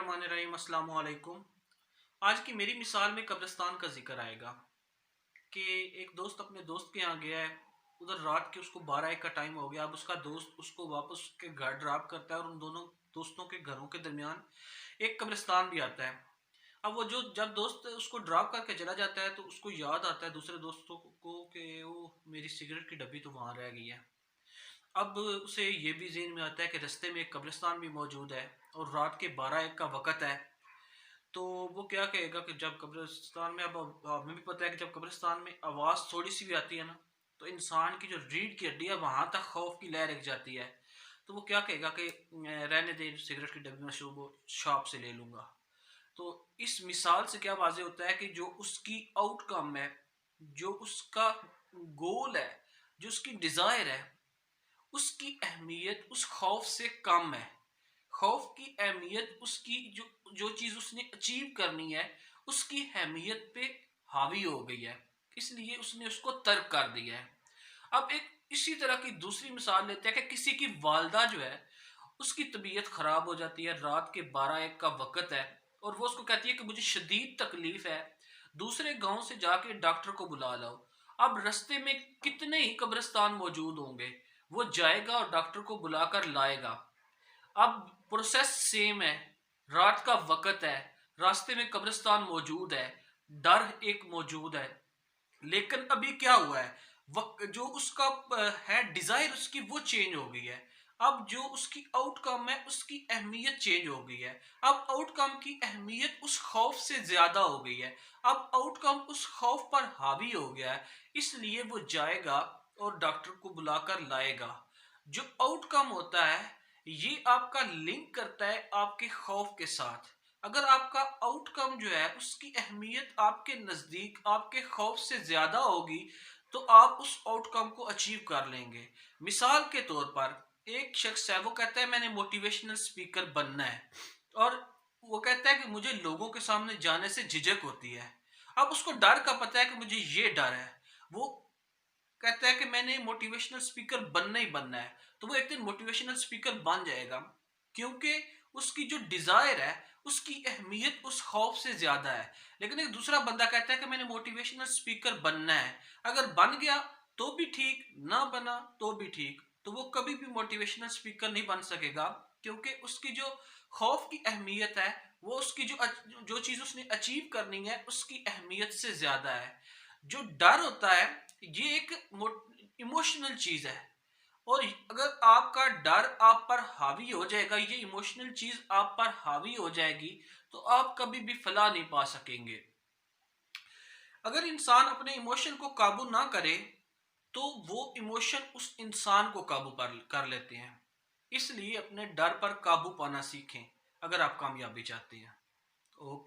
बिस्मिल्लाहिर्रहमानिर्रहीम। अस्सलाम वालेकुम। आज की मेरी मिसाल में कब्रिस्तान का जिक्र आएगा कि एक दोस्त अपने दोस्त के यहाँ गया है। उधर रात के उसको 12-1 का टाइम हो गया। अब उसका दोस्त उसको वापस उसके घर ड्रॉप करता है और उन दोनों दोस्तों के घरों के दरमियान एक कब्रिस्तान भी आता है। अब वो जो जब दोस्त उसको ड्रॉप करके चला जाता है तो उसको याद आता है दूसरे दोस्तों को कि वो मेरी सिगरेट की डब्बी तो वहाँ रह गई है। अब उसे ये भी ज़हन में आता है कि रास्ते में एक कब्रिस्तान भी मौजूद है और रात के 12-1 का वक़्त है। तो वो क्या कहेगा कि जब कब्रिस्तान में, अब हमें भी पता है कि जब कब्रिस्तान में आवाज़ थोड़ी सी भी आती है ना, तो इंसान की जो रीढ़ की हड्डी है वहाँ तक खौफ की लहर एक जाती है। तो वो क्या कहेगा कि रहने दे, सिगरेट की डब्बी में सुबह शॉप से ले लूँगा। तो इस मिसाल से क्या वाज़ेह होता है कि जो उसकी आउटकम है, जो उसका गोल है, जो उसकी डिज़ायर है, उसकी अहमियत उस खौफ से कम है। खौफ की अहमियत उसकी जो जो चीज़ उसने अचीव करनी है उसकी अहमियत पे हावी हो गई है, इसलिए उसने उसको तर्क कर दिया है। अब एक इसी तरह की दूसरी मिसाल लेते हैं कि किसी की वालदा जो है उसकी तबीयत ख़राब हो जाती है, रात के 12-1 का वक़्त है और वो उसको कहती है कि मुझे शदीद तकलीफ़ है, दूसरे गांव से जाके डॉक्टर को बुला लाओ। अब रास्ते में कितने ही कब्रिस्तान मौजूद होंगे, वो जाएगा और डॉक्टर को बुलाकर लाएगा। अब प्रोसेस सेम है, रात का वक़्त है, रास्ते में कब्रिस्तान मौजूद है, डर एक मौजूद है। लेकिन अभी क्या हुआ है, जो उसका है डिजायर उसकी वो चेंज हो गई है। अब जो उसकी आउटकम है उसकी अहमियत चेंज हो गई है। अब आउटकम की अहमियत उस खौफ से ज्यादा हो गई है। अब आउटकम उस खौफ पर हावी हो गया है, इसलिए वो जाएगा और डॉक्टर को बुलाकर लाएगा। जो आउटकम होता है ये आपका लिंक करता है आपके खौफ के साथ। अगर आपका आउटकम जो है उसकी अहमियत आपके नज़दीक आपके खौफ से ज़्यादा होगी तो आप उस आउटकम को अचीव कर लेंगे। मिसाल के तौर पर एक शख्स है, वो कहता है मैंने मोटिवेशनल स्पीकर बनना है और वो कहता है कि मुझे लोगों के सामने जाने से झिझक होती है। अब उसको डर का पता है कि मुझे ये डर है। वो कहता है कि मैंने मोटिवेशनल स्पीकर बनना ही बनना है, तो वो एक दिन मोटिवेशनल स्पीकर बन जाएगा, क्योंकि उसकी जो डिजायर है उसकी अहमियत उस खौफ से ज्यादा है। लेकिन एक दूसरा बंदा कहता है कि मैंने मोटिवेशनल स्पीकर बनना है, अगर बन गया तो भी ठीक, ना बना तो भी ठीक, तो वो कभी भी मोटिवेशनल स्पीकर नहीं बन सकेगा, क्योंकि उसकी जो खौफ की अहमियत है वो उसकी जो चीज उसने अचीव करनी है उसकी अहमियत से ज्यादा है। जो डर होता है ये एक इमोशनल चीज है, और अगर आपका डर आप पर हावी हो जाएगा, ये इमोशनल चीज आप पर हावी हो जाएगी, तो आप कभी भी फलाह नहीं पा सकेंगे। अगर इंसान अपने इमोशन को काबू ना करे तो वो इमोशन उस इंसान को काबू पर कर लेते हैं। इसलिए अपने डर पर काबू पाना सीखें अगर आप कामयाबी चाहते हैं। ओके।